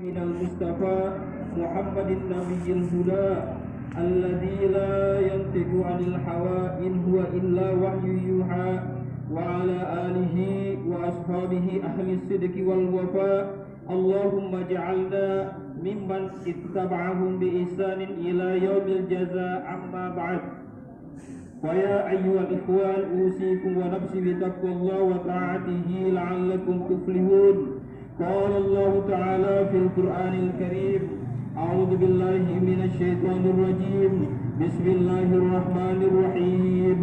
من المصطفى محمد النبي الهدى الذي لا ينطق عن الهوى إن هو إلا وحي يوحى وعلى آله وأصحابه أهل الصدق والوفاء اللهم اجعلنا ممن اتبعهم بإحسان إلى يوم الجزاء أما بعد فيا أيها الإخوان أوصيكم ونفسي بتقوى الله وطاعته لعلكم تفلحون. قال الله تعالى في القرآن الكريم أعوذ بالله من الشيطان الرجيم بسم الله الرحمن الرحيم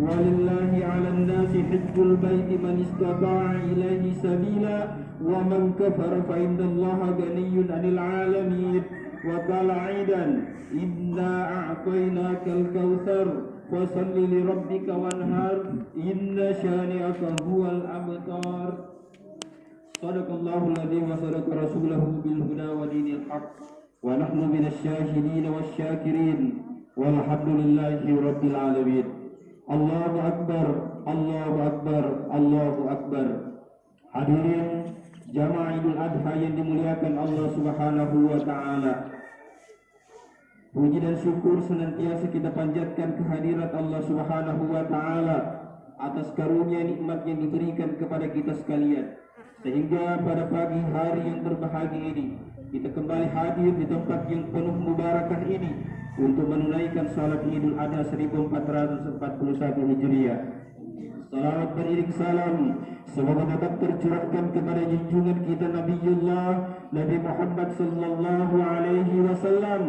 ولله على الناس حج البيت من استطاع إليه سبيلا ومن كفر فإن الله غني عن العالمين. وقال أيضا إنا أعطيناك الكوثر فصل لربك وانهر إن شانئك هو الأبتر. Sadaqallahul adzim wa sadaqa rasulahu bil huda wa dinil haq wa nahnu minasy syahidin wasyakirin walhamdulillahi rabbil alamin. Allahu akbar, Allahu akbar, Allahu akbar. Hadirin jamaah Idul Adha yang dimuliakan Allah Subhanahu wa taala. Puji dan syukur senantiasa kita panjatkan kehadirat Allah Subhanahu wa taala atas karunia nikmat yang diberikan kepada kita sekalian. Sehingga pada pagi hari yang berbahagia ini kita kembali hadir di tempat yang penuh mubarakah ini untuk menunaikan salat Idul Adha 1441 Hijriah. Salawat beriring salam semoga tetap tercurahkan kepada junjungan kita Nabiullah Nabi Muhammad sallallahu alaihi wasallam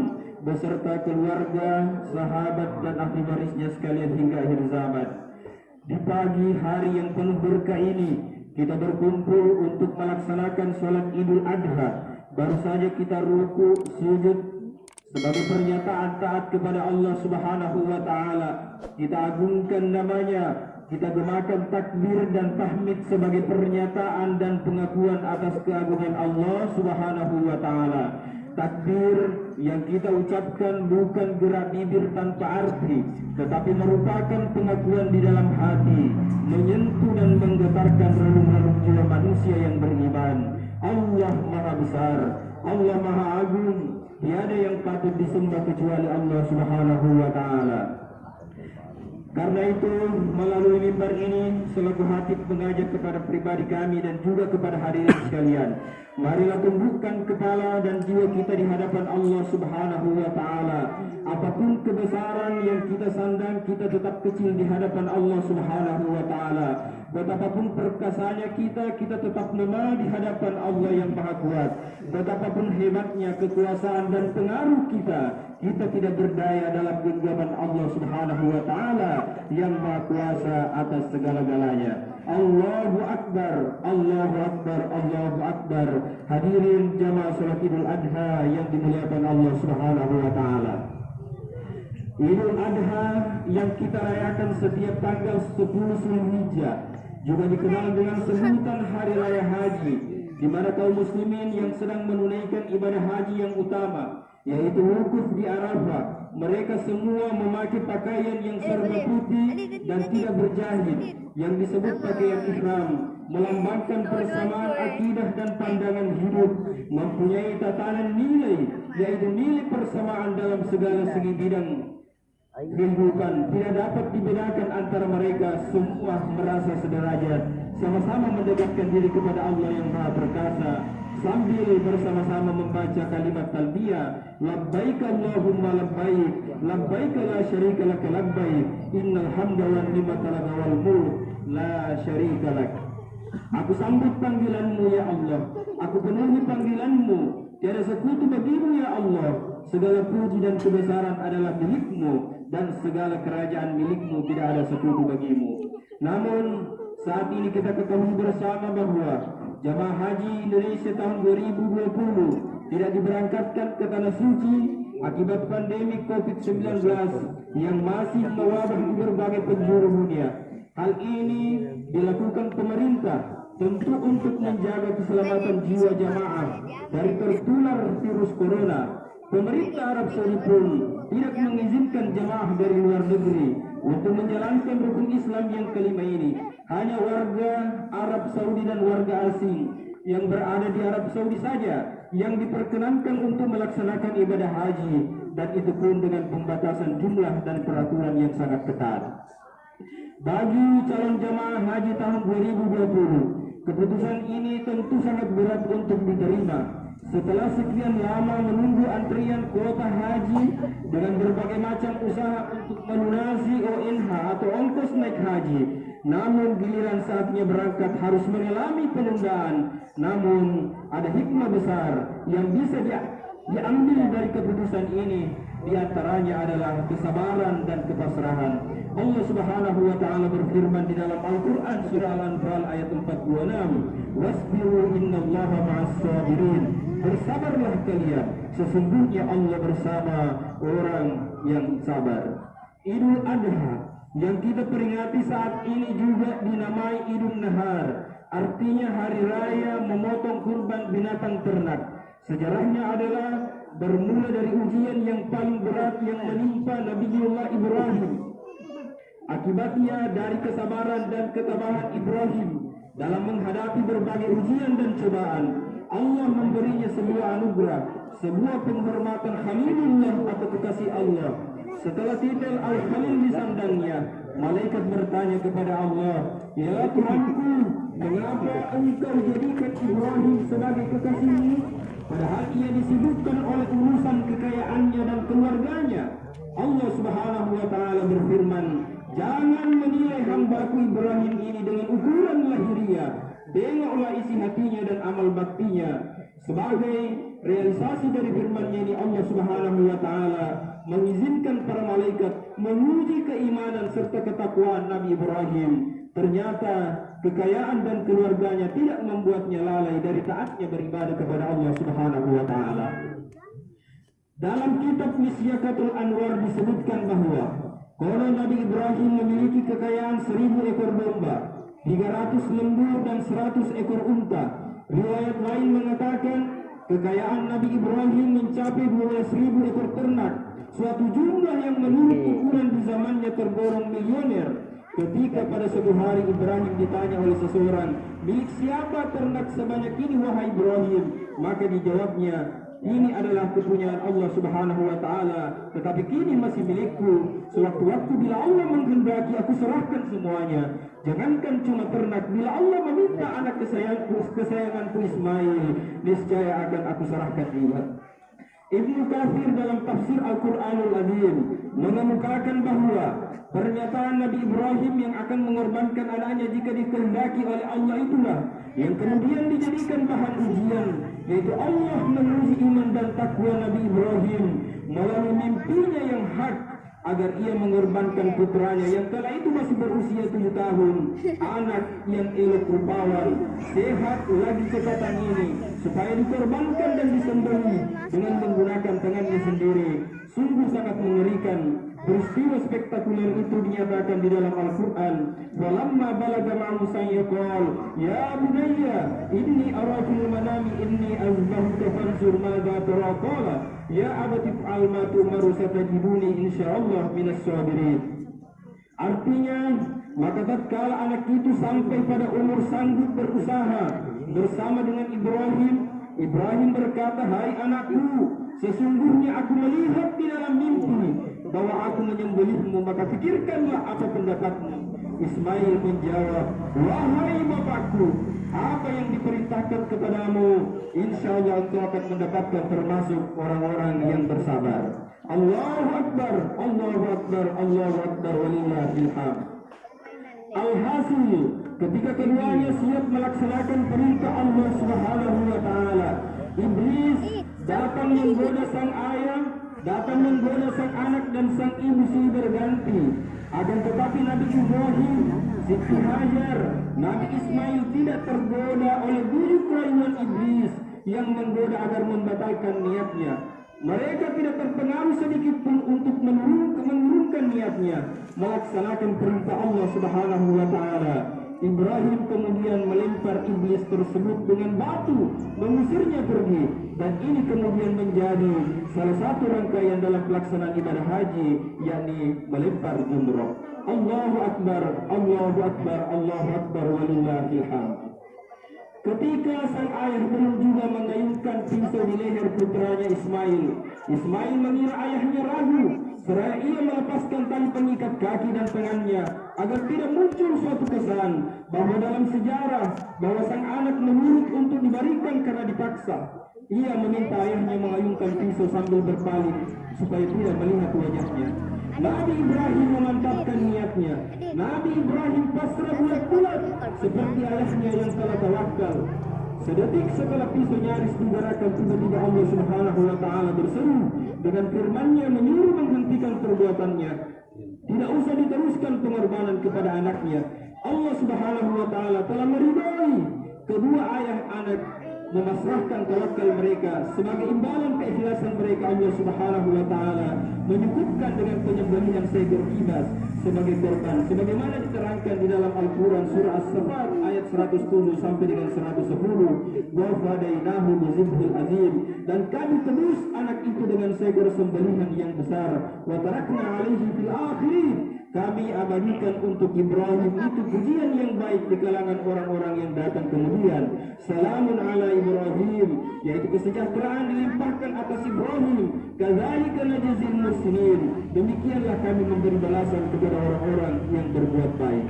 beserta keluarga, sahabat dan ahli warisnya sekalian hingga akhir zaman. Di pagi hari yang penuh berkah ini kita berkumpul untuk melaksanakan sholat Idul Adha. Baru saja kita ruku, sujud sebagai pernyataan taat kepada Allah Subhanahu wa taala. Kita agungkan namanya, kita gemakan takbir dan tahmid sebagai pernyataan dan pengakuan atas keagungan Allah Subhanahu wa taala. Takbir yang kita ucapkan bukan gerak bibir tanpa arti, tetapi merupakan pengakuan di dalam hati, menyentuh dan menggetarkan relung-relung jiwa manusia yang beriman. Allah Maha Besar, Allah Maha Agung, tiada yang patut disembah kecuali Allah Subhanahu wa taala. Karena itu melalui mimbar ini selaku khatib mengajak kepada pribadi kami dan juga kepada hadirin sekalian, marilah tundukkan kepala dan jiwa kita di hadapan Allah Subhanahu wa taala. Apapun kebesaran yang kita sandang, kita tetap kecil di hadapan Allah Subhanahu wa taala. Betapapun perkasanya kita tetap lemah di hadapan Allah yang Maha Kuat. Betapapun hebatnya kekuasaan dan pengaruh kita tidak berdaya dalam genggaman Allah Subhanahu wa taala yang Maha Kuasa atas segala-galanya. Allahu Akbar, Allahu Akbar, Allahu Akbar. Hadirin jamaah salat Idul Adha yang dimuliakan Allah Subhanahu wa taala. Idul Adha yang kita rayakan setiap tanggal 10 Zulhijjah juga dikenal dengan sebutan Hari Raya Haji, di mana kaum muslimin yang sedang menunaikan ibadah haji yang utama, yaitu wukuf di Arafah, mereka semua memakai pakaian yang serba putih dan tidak berjahit, yang disebut pakaian ihram, melambangkan persamaan akidah dan pandangan hidup, mempunyai tatanan nilai, yaitu nilai persamaan dalam segala segi bidang kehidupan. Tidak dapat dibedakan antara mereka, semua merasa sederajat, sama-sama mendekatkan diri kepada Allah yang Maha Perkasa, sambil bersama-sama membaca kalimat talbiyah, labbaik Allahumma labbaik, labbaik la syarika lak labbaik, innal hamda wan ni'mata lak wal mulk la syarika lak. Aku sambut panggilanmu ya Allah, aku penuhi panggilanmu, tiada sekutu bagimu ya Allah. Segala puji dan kebesaran adalah milikmu dan segala kerajaan milikmu, tidak ada sekutu bagimu. Namun saat ini kita ketahui bersama bahwa jamaah haji Indonesia tahun 2020 tidak diberangkatkan ke tanah suci akibat pandemi COVID-19 yang masih mewabah di berbagai penjuru dunia. Hal ini dilakukan pemerintah tentu untuk menjaga keselamatan jiwa jamaah dari tertular virus corona. Pemerintah Arab Saudi pun tidak mengizinkan jamaah dari luar negeri untuk menjalankan rukun Islam yang kelima ini. Hanya warga Arab Saudi dan warga asing yang berada di Arab Saudi saja yang diperkenankan untuk melaksanakan ibadah haji, dan itu pun dengan pembatasan jumlah dan peraturan yang sangat ketat. Bagi calon jamaah haji tahun 2020, keputusan ini tentu sangat berat untuk diterima. Setelah sekian lama menunggu antrian kuota haji dengan berbagai macam usaha untuk melunasi ONH atau ongkos naik haji, namun giliran saatnya berangkat harus mengalami penundaan. Namun ada hikmah besar yang bisa diambil dari keputusan ini. Di antaranya adalah kesabaran dan kepasrahan. Allah Subhanahu wa taala berfirman di dalam Al-Qur'an surah Al-Anfal ayat 46, "Wasbiru innallaha ma'as-sabirin." Bersabarlah kalian, sesungguhnya Allah bersama orang yang sabar. Idul Adha yang kita peringati saat ini juga dinamai Idul Nahar, artinya hari raya memotong kurban binatang ternak. Sejarahnya adalah bermula dari ujian yang paling berat yang menimpa Nabiullah Ibrahim. Akibatnya dari kesabaran dan ketabahan Ibrahim dalam menghadapi berbagai ujian dan cobaan, Allah memberinya sebuah anugerah, sebuah penghormatan Khalilullah atau kekasih Allah. Setelah titel Al-Khalil disandangnya, malaikat bertanya kepada Allah, "Ya Tuhanku, mengapa engkau jadikan Ibrahim sebagai kekasihmu? Padahal ia disibukkan oleh urusan kekayaannya dan keluarganya." Allah Subhanahu wa taala berfirman, "Jangan menilai hamba-Ku Ibrahim ini dengan ukuran lahiriah. Tengoklah isi hatinya dan amal baktinya." Sebagai realisasi dari firman-Nya ini, Allah Subhanahu wa taala mengizinkan para malaikat menguji keimanan serta ketakwaan Nabi Ibrahim. Ternyata kekayaan dan keluarganya tidak membuatnya lalai dari taatnya beribadah kepada Allah Subhanahu wa taala. Dalam kitab Misyakatul Anwar disebutkan bahwa konon Nabi Ibrahim memiliki kekayaan 1000 ekor domba, 300 lembu dan 100 ekor unta. Riwayat lain mengatakan kekayaan Nabi Ibrahim mencapai 12.000 ekor ternak, suatu jumlah yang menurut ukuran di zamannya tergolong milioner. Ketika pada suatu hari Ibrahim ditanya oleh seseorang, "Milik siapa ternak sebanyak ini wahai Ibrahim?" Maka dijawabnya, "Ini adalah kepunyaan Allah Subhanahu wa taala, tetapi kini masih milikku. Sewaktu-waktu bila Allah menghendaki aku serahkan semuanya. Jangankan cuma ternak, bila Allah meminta anak kesayanganku Ismail, niscaya akan aku serahkan juga." Ibnu Katsir dalam tafsir Al-Qur'anul Azim mengemukakan bahwa pernyataan Nabi Ibrahim yang akan mengorbankan anaknya jika dikehendaki oleh Allah itulah yang kemudian dijadikan bahan ujian, yaitu Allah menguji iman dan takwa Nabi Ibrahim melalui mimpinya yang hak agar ia mengorbankan putranya yang kala itu masih berusia 7 tahun, anak yang elok rupawan, sehat lagi kekatan ini, supaya dikorbankan dan disembelih dengan menggunakan tangannya sendiri. Sungguh sangat mengerikan. Peristiwa spektakuler itu dinyatakan di dalam Al-Quran. "Walamma balaga ma'ahu sayyaqal, ya bunayya, inni arakul manami inni azbahuka fansur madza tara qala, ya abati fa'al ma tu'maru satajiduni insyaallah minas sabirin." Artinya, maka tatkala anak itu sampai pada umur sanggup berusaha bersama dengan Ibrahim berkata, "Hai anakku, sesungguhnya aku melihat di dalam mimpi bahwa aku menyembelihmu, maka pikirkanlah apa pendapatmu." Ismail menjawab, "Wahai bapakku, apa yang diperintahkan kepadamu, insya Allah engkau akan mendapatkan termasuk orang-orang yang bersabar." Allahu Akbar, Allahu Akbar, Allahu Akbar, walillahil hamd. Alhasil, ketika keduanya siap melaksanakan perintah Allah Subhanahu wa taala, iblis datang menggoda sang ayah, datang menggoda sang anak dan sang ibu silih berganti. Akan tetapi Nabi Ibrahim, Siti Hajar, Nabi Ismail tidak tergoda oleh bujuk rayuan iblis yang menggoda agar membatalkan niatnya. Mereka tidak terpengaruh sedikit pun untuk menurunkan niatnya melaksanakan perintah Allah Subhanahu wa taala. Ibrahim kemudian melempar iblis tersebut dengan batu, mengusirnya pergi, dan ini kemudian menjadi salah satu rangkaian dalam pelaksanaan ibadah haji, yakni melempar jumroh. Allahu Akbar, Allahu Akbar, Allahu Akbar, walillahil hamd. Ketika sang ayah belum juga mengayunkan pisau di leher putranya Ismail, Ismail mengira ayahnya ragu, seraya ia melepaskan tali pengikat kaki dan tangannya agar tidak muncul suatu kesan bahwa dalam sejarah bahwa sang anak menurut untuk diberikan karena dipaksa. Ia meminta ayahnya mengayunkan pisau sambil berpaling supaya tidak melihat wajahnya. Nabi Ibrahim memantapkan niatnya. Nabi Ibrahim pasrah bulat-bulat seperti ayahnya yang telah tawakal. Sedetik setelah pisau nyaris digerakkan, tiba-tiba Allah Subhanahu wa Ta'ala berseru dengan firman-Nya menyuruh menghentikan perbuatannya. Tidak usah diteruskan pengorbanan kepada anaknya. Allah Subhanahu wa Ta'ala telah meridai kedua ayah anak memasrahkan tawakal mereka sebagai imbalan keikhlasan mereka. Allah Subhanahu wa Ta'ala menyebutkan dengan penyembelihan seekor kibas sebagai korban sebagaimana diterangkan di dalam Al-Quran surah As-Saffat ayat 107 sampai dengan 110. Wa fadainahu bizibhil azim, dan kami tebus anak itu dengan seekor sembelihan yang besar. Wa tarakna alaihi fil akhirin, kami abadikan untuk Ibrahim itu pujian yang baik di kalangan orang-orang yang datang kemudian. Salamun ala Ibrahim, yaitu kesejahteraan dilimpahkan atas Ibrahim. Kadzalika najzil muhsinin, demikianlah kami memberi balasan kepada orang-orang yang berbuat baik.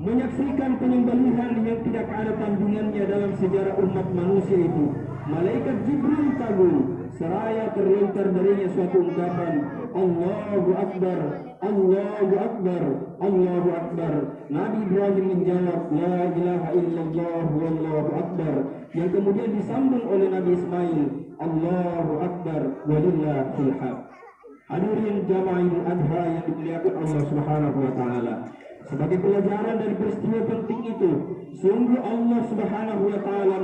Menyaksikan penyembelihan yang tidak ada tandingannya dalam sejarah umat manusia itu, malaikat Jibril kagum seraya terlontar darinya suatu ungkapan, Allahu Akbar, Allahu Akbar, Allahu Akbar. Nabi Ibrahim menjawab, La ilaha illallah wallahu akbar, yang kemudian disambung oleh Nabi Ismail, Allahu Akbar walillahil hamd. Hadirin jamaah Idul Adha yang dimuliakan Allah Subhanahu wa Ta'ala, sebagai pelajaran dari peristiwa penting itu, sungguh Allah Subhanahu wa Ta'ala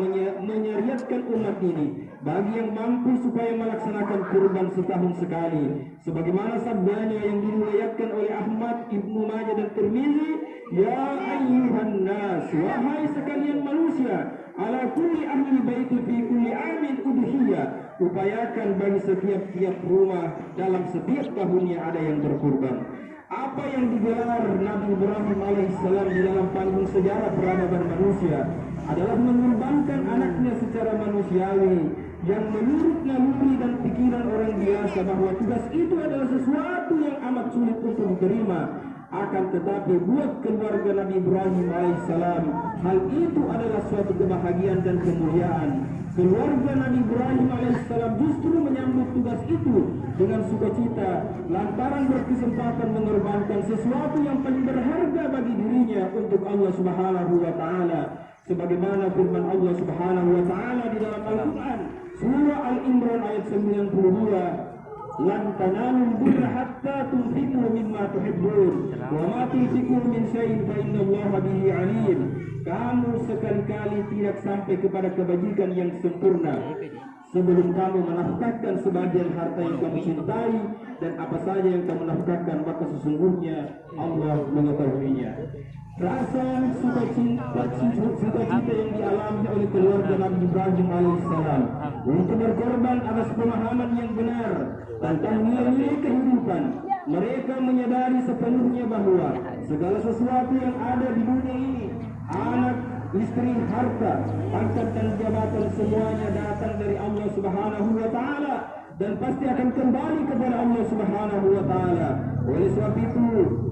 menyariatkan umat ini bagi yang mampu supaya melaksanakan kurban setahun sekali, sebagaimana sabdanya yang diriwayatkan oleh Ahmad, Ibnu Majah dan Tirmizi, Ya ayyuhan nas, wahai sekalian manusia, ala kulli ahli baiti fi kulli amin udhiyah, upayakan bagi setiap rumah dalam setiap tahunnya ada yang berkurban. Apa yang digelar Nabi Ibrahim alaihissalam di dalam panggung sejarah peradaban manusia adalah mengorbankan anaknya secara manusiawi, yang menurut naluri dan pikiran orang biasa bahwa tugas itu adalah sesuatu yang amat sulit untuk diterima. Akan tetapi buat keluarga Nabi Ibrahim alaihissalam, hal itu adalah suatu kebahagiaan dan kemuliaan. Keluarga Nabi Ibrahim alaihissalam justru menyambut tugas itu dengan sukacita lantaran berkesempatan mengorbankan sesuatu yang paling berharga bagi dirinya untuk Allah Subhanahu wa Ta'ala, sebagaimana firman Allah Subhanahu wa Ta'ala di dalam Al-Quran surah Al-Imran ayat 92, Lan tanalul birra hatta tunfiqu mimma tuhibbun wa ma tunfiqu min syai'in fa innallaha bihi alim. Kamu sekali-kali tidak sampai kepada kebajikan yang sempurna sebelum kamu menafkahkan sebagian harta yang kamu cintai, dan apa saja yang kamu nafkahkan maka sesungguhnya Allah mengetahuinya. Rasa sukacita yang dialami oleh keluarga Nabi Ibrahim alaihissalam untuk berkorban atas pemahaman yang benar tentang nilai kehidupan. Mereka menyadari sepenuhnya bahwa segala sesuatu yang ada di dunia ini, anak, istri, harta, pangkat dan jabatan, semuanya datang dari Allah Subhanahu wa Ta'ala dan pasti akan kembali kepada Allah Subhanahu wa Ta'ala. Oleh sebab itu,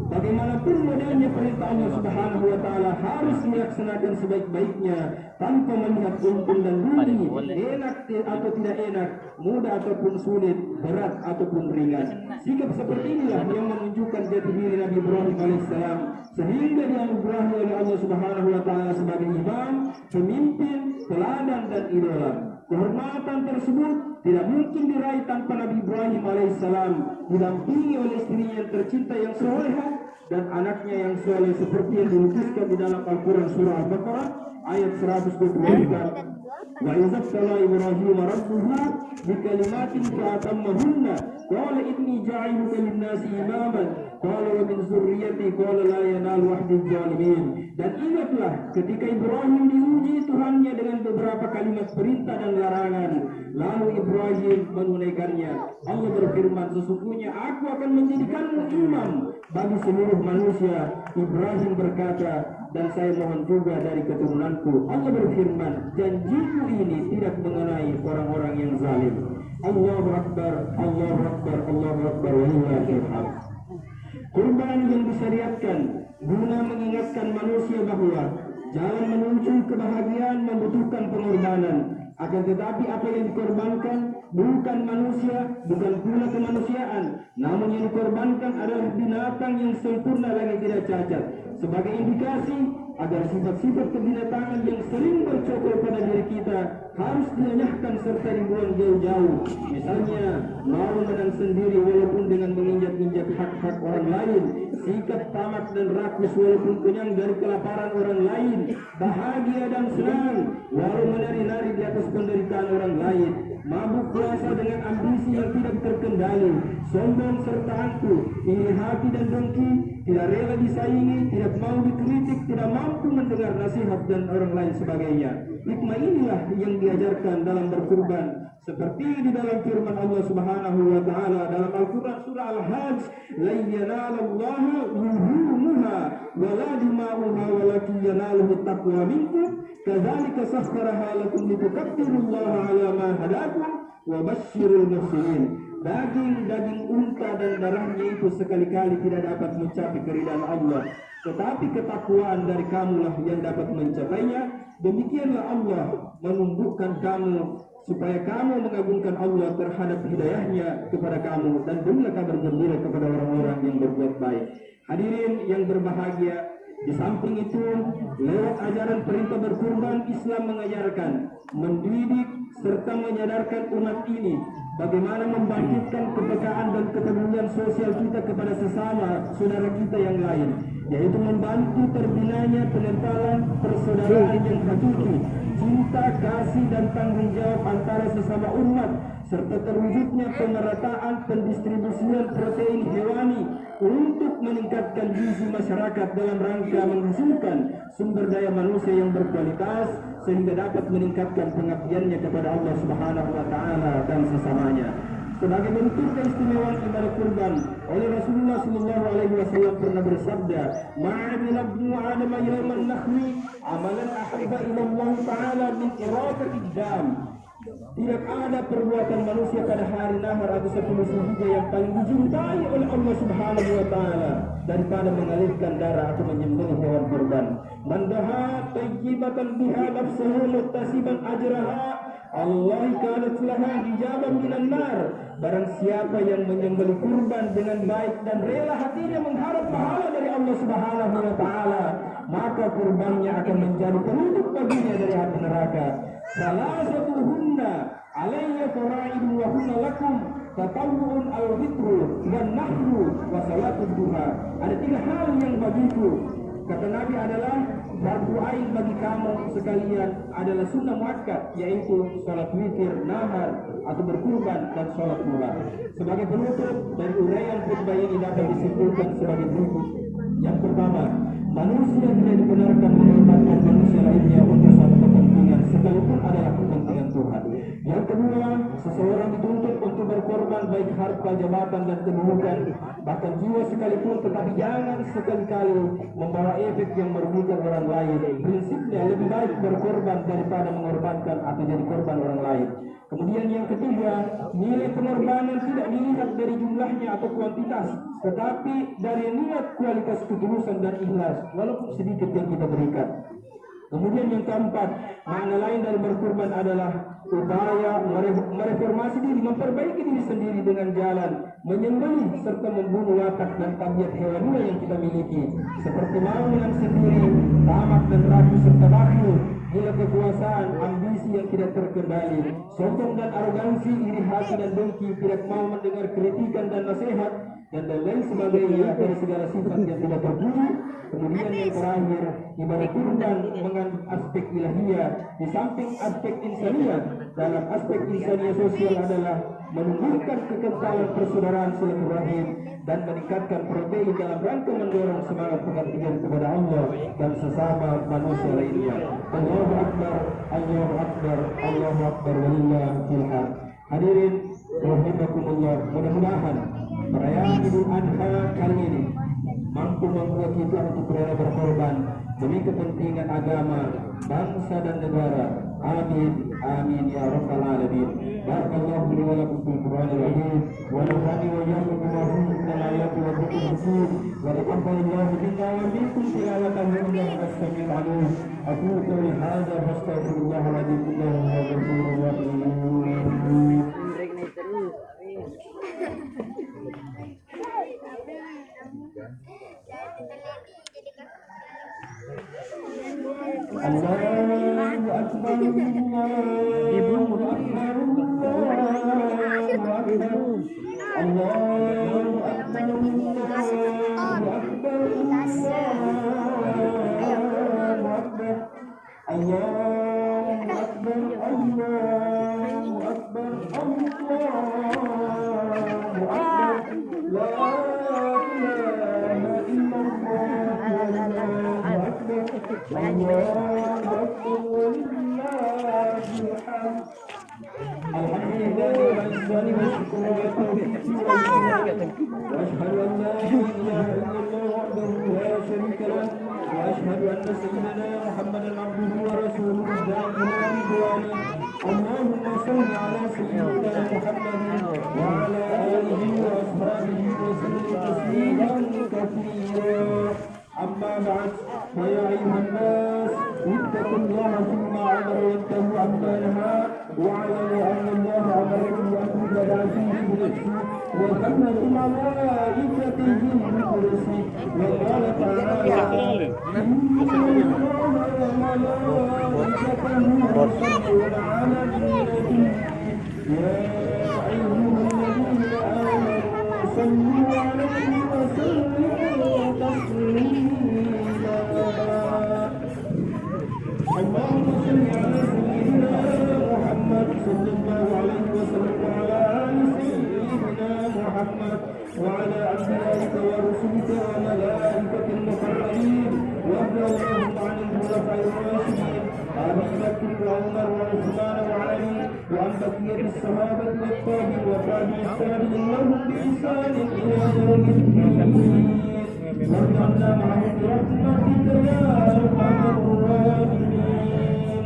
bagaimanapun modelnya perintah Allah Subhanahu wa Ta'ala harus dilaksanakan sebaik-baiknya tanpa melihat untung dan rugi, enak atau tidak enak, mudah ataupun sulit, berat ataupun ringan. Sikap seperti inilah yang menunjukkan jati diri Nabi Ibrahim alaihissalam, sehingga dianugerahi oleh Allah Subhanahu wa Ta'ala sebagai imam, pemimpin, teladan dan idola. Kehormatan tersebut tidak mungkin diraih tanpa Nabi Ibrahim alaihissalam didampingi oleh istrinya yang tercinta yang solehah dan anaknya yang soleh, seperti yang dilukiskan di dalam Al-Quran surah Al-Baqarah ayat 124. Wa izabtala Ibrahim rabbuhu bikalimatin fa'atammahunna qala inni ja'iluka lin-nasi imaman qala wa min zurriyyati qala la yanalu ahdi zalimin. Dan ingatlah ketika Ibrahim diuji Tuhannya dengan beberapa kalimat perintah dan larangan, lalu Ibrahim menunaikannya. Allah berfirman, sesungguhnya aku akan menjadikanmu imam bagi seluruh manusia. Ibrahim berkata, dan saya mohon juga dari keturunanku. Allah berfirman, janjiku ini tidak mengenai orang-orang yang zalim. Allahu Akbar, Allahu Akbar, Allahu Akbar, walillahil hamd. Kurban yang disyariatkan guna mengingatkan manusia bahwa jalan menuju kebahagiaan membutuhkan pengorbanan. Akan tetapi apa yang dikorbankan bukan manusia, bukan pula kemanusiaan, namun yang dikorbankan adalah binatang yang sempurna lagi tidak cacat. Sebagai indikasi agar sifat-sifat kebinatangan yang sering bercokol pada diri kita harus dilenyapkan serta dibuang jauh-jauh. Misalnya mau menang sendiri walaupun dengan menginjak-injak hak-hak orang lain, sikap tamak dan rakus walaupun kenyang dari kelaparan orang lain, bahagia dan senang walau menari-nari di atas penderitaan orang lain, mabuk puasa dengan ambisi yang tidak terkendali, sombong serta angkuh, iri hati dan dengki, tidak rela disaingi, tidak mau dikritik, tidak mampu mendengar nasihat dan orang lain sebagainya. Hikmah inilah yang diajarkan dalam berkurban, seperti di dalam firman Allah Subhanahu wa taala dalam Al-Qur'an surah Al-Hajj, la yanalallaha luhumuha wala dima'uha walakin yanaluhu taqwa minkum kadzalika sakhkharaha lakum litukabbirullaha 'ala ma hadakum wa basyiril muhsinin. Daging unta dan darahnya itu sekali-kali tidak dapat mencapai keridhaan Allah, tetapi ketakwaan dari kamulah yang dapat mencapainya. Demikianlah Allah menundukkan kamu supaya kamu mengagungkan Allah terhadap hidayahnya kepada kamu, dan berilah kabar gembira kepada orang-orang yang berbuat baik. Hadirin yang berbahagia, di samping itu lewat ajaran perintah berkurban, Islam mengajarkan, mendidik serta menyadarkan umat ini bagaimana membangkitkan kepekaan dan kepedulian sosial kita kepada sesama saudara kita yang lain, yaitu membantu terbinanya penentalan persaudaraan yang hakiki, cinta, kasih dan tanggung jawab antara sesama umat, serta terwujudnya pemerataan pendistribusian protein hewani untuk meningkatkan gizi masyarakat dalam rangka menghasilkan sumber daya manusia yang berkualitas sehingga dapat meningkatkan pengabdiannya kepada Allah Subhanahu wa taala dan sesamanya. Sebagai bentuk keistimewaan ibadah kurban, oleh Rasulullah sallallahu alaihi wasallam pernah bersabda, "Ma'amila ibnu Adam yawman nakhli amalan ahabba ila Allah taala min iradati dam." Tidak ada perbuatan manusia pada hari nahar atau 10 Zulhijjah yang paling dicintai oleh Allah Subhanahu wa taala daripada mengalirkan darah atau menyembelih hewan kurban. Mandaha tayyibatan biha nafsuhu muttasiban ajraha Allah kanat laha hijaban minan nar. Barang siapa yang menyembelih kurban dengan baik dan rela hatinya mengharap pahala dari Allah Subhanahu wa taala, maka kurbannya akan menjadi penutup baginya dari api neraka. Salasatuhunna alayya fara'idun wa hunna lakum tatawwu'un al-witru wan nahru wa salatud duha. Ada 3 hal yang bagiku, kata Nabi, adalah fardu ain bagi kamu sekalian, adalah sunnah muakkad, yaitu salat witir, nahar atau berkurban, dan salat duha. Sebagai penutup dari uraian khutbah ini dapat disimpulkan sebagai berikut. Yang pertama, manusia tidak dibenarkan mengorbankan manusia lainnya untuk suatu kepentingan sekalipun adalah kepentingan Tuhan. Yang kedua, seseorang dituntut untuk berkorban baik harta, jabatan dan kedudukan, bahkan jiwa sekalipun, tetapi jangan sekali-kali membawa efek yang merugikan orang lain. Prinsipnya lebih baik berkorban daripada mengorbankan atau jadi korban orang lain. Kemudian yang ketiga, nilai pengorbanan tidak dilihat dari jumlahnya atau kuantitas, tetapi dari niat, kualitas ketulusan dan ikhlas walaupun sedikit yang kita berikan. Kemudian yang keempat, makna lain dari berkurban adalah upaya mereformasi diri, memperbaiki diri sendiri dengan jalan menyembelih serta membunuh watak dan tabiat hewani yang kita miliki, seperti mau menang sendiri, tamak dan ragu serta bakhil, gila kekuasaan, ambisi yang tidak terkendali, sombong dan arogansi, iri hati dan dengki, tidak mau mendengar kritikan dan nasihat, dan lain sebagainya dari segala sifat yang tidak terpuji. Kemudian yang terakhir, ibadah kurban mengandung aspek ilahiyah di samping aspek insaniah. Dalam aspek insaniah sosial adalah menumbuhkan kekentalan persaudaraan silaturahim dan meningkatkan protein dalam rangka mendorong semangat pengabdian kepada Allah dan sesama manusia lainnya. Allahu Akbar, Allahu Akbar, Allahu Akbar, walillahil hamd. Hadirin rahimakumullah, mudah-mudahan perayaan Idul Adha kali ini mampu membuat kita untuk rela berkorban demi kepentingan agama, bangsa dan negara. Amin amin ya rabbal alamin. Barakallahu li wa lakum fil Qur'anil azim wa nafa'ani wa iyyakum bima fihi min al-ayati wa dhikril hakim wa taqabbalallahu minna wa minkum tilawatahu innahu as-sami'ul 'alim. Aqulu qawli hadha fastaghfirullahal 'azim innahu huwal ghafurur rahim. Allahu akbar, Allahu akbar, Allahu akbar, Allahu akbar, Allahu akbar, Allahu akbar, la ilaha illallah, Allahu akbar, Allahu akbar, walillahil hamd. Alhamdulillah wal ihsani wa syukru wa tawfiqi wa hidayah. Wa ashhadu an la ilaha illallah wahdahu la syarika lah wa ashhadu anna sayyidana Muhammadan abduhu wa rasuluhu da'ila ridwani. Allahumma salli ala sayyidina Muhammadin wa ala alihi wa ashabihi wa sallim tasliman katsira. Amma ba'd, fa ya ayyuhan nas ittaqullaha thumma 'amalu yantahu amma naha واعلموا ان الله امركم ان تبدا فيه بنفسه وكمل ملائكته بالقدس وقال تعالى ان الله وملائكته يصلون على النبي يا ايها الذين امنوا صلوا عليه وسلموا تسليما. اللهم صل على سيدنا محمد صلى الله عليه وسلم وعلى آل سيدنا محمد وعلى أنبيائك ورسلك وملائكة المقربين وارض اللهم عن الخلفاء الراشدين أبي بكر وعمر وعثمان وعلي وعن بقية الصحابة والتابعين وتابعي التابعين لهم بإحسان إلى يوم الدين. وارض عنا معهم برحمتك يا أرحم الراحمين.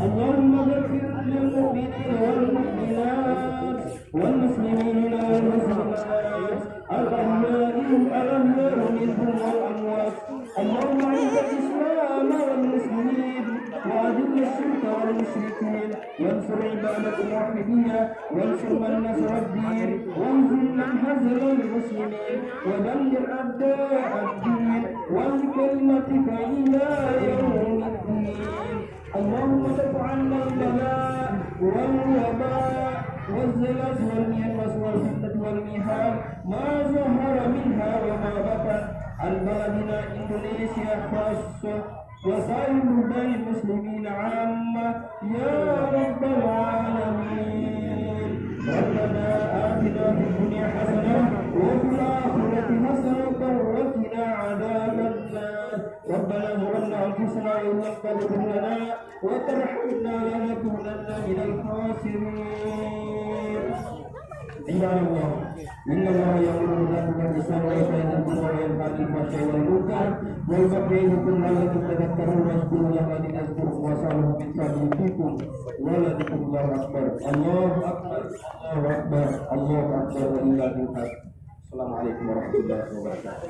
اللهم اغفر للمؤمنين والمؤمنات والمسلمين والمسلمات الأحياء منهم والأموات. اللهم أعز الإسلام والمسلمين وأذل الشرك والمشركين وانصر عبادك الموحدين وانصر من نصر الدين وانصر من هزم المسلمين ودمر أعداء الدين وبكلمتك إلى يوم الدين. اللهم ادفع عنا البلاء والوباء والزلازل والفتنة والمحن ما ظهر منها وما بطن عن بلدنا إندونيسيا خاصة وسائر بلدان المسلمين عامة يا رب العالمين. ربنا آتنا في الدنيا حسنة وفي الآخرة حسنة وقنا عذاب النار. ربنا ظلمنا أنفسنا وإن لم تغفر لنا وترحمنا لنكونن من الخاسرين. عباد الله إن الله يأمر بالعدل والإحسان وإيتاء ذي القربى وينهى عن الفحشاء والمنكر ويذكركم لعلكم تذكرون واذكروا الله الذي يذكركم واسألوه من فضله فيكم ولذكر الله أكبر. الله أكبر الله أكبر الله أكبر ولله الحمد. السلام عليكم ورحمة الله وبركاته.